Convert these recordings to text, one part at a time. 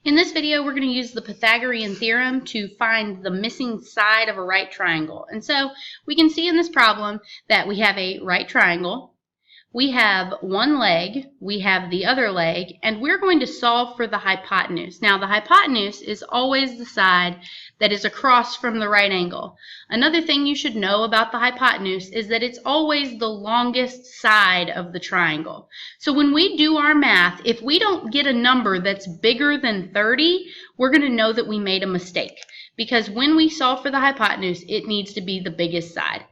In this video, we're going to use the Pythagorean theorem to find the missing side of a right triangle. And so we can see in this problem that we have a right triangle, we have one leg, we have the other leg, and we're going to solve for the hypotenuse. Now, the hypotenuse is always the side that is across from the right angle. Another thing you should know about the hypotenuse is that it's always the longest side of the triangle. So when we do our math, if we don't get a number that's bigger than 30, we're going to know that we made a mistake. Because when we solve for the hypotenuse, it needs to be the biggest side.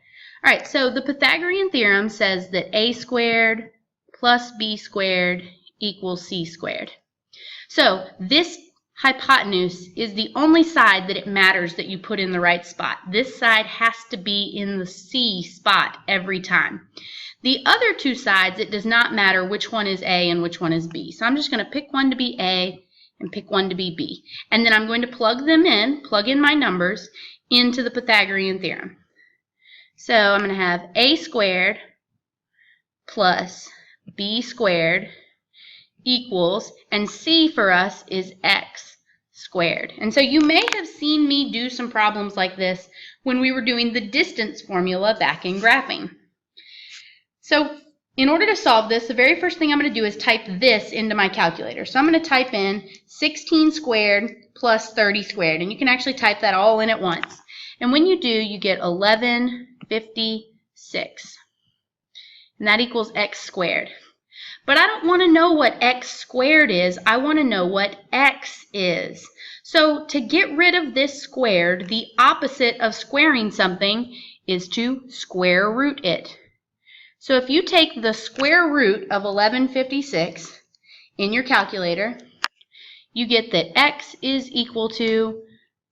All right, so the Pythagorean theorem says that a squared plus b squared equals c squared. So this hypotenuse is the only side that it matters that you put in the right spot. This side has to be in the C spot every time. The other two sides, it does not matter which one is A and which one is B. So I'm just going to pick one to be A and pick one to be B. And then I'm going to plug in my numbers into the Pythagorean theorem. So I'm going to have a squared plus b squared equals, and c for us is x squared. And so you may have seen me do some problems like this when we were doing the distance formula back in graphing. So in order to solve this, the very first thing I'm going to do is type this into my calculator. So I'm going to type in 16 squared plus 30 squared, and you can actually type that all in at once. And when you do, you get 1156. And that equals x squared. But I don't want to know what x squared is. I want to know what x is. So to get rid of this squared, the opposite of squaring something is to square root it. So if you take the square root of 1156 in your calculator, you get that x is equal to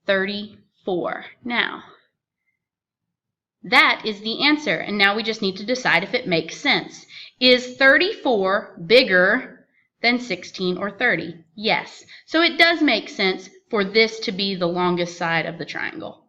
34. Now, that is the answer, and now we just need to decide if it makes sense. Is 34 bigger than 16 or 30? Yes. So it does make sense for this to be the longest side of the triangle.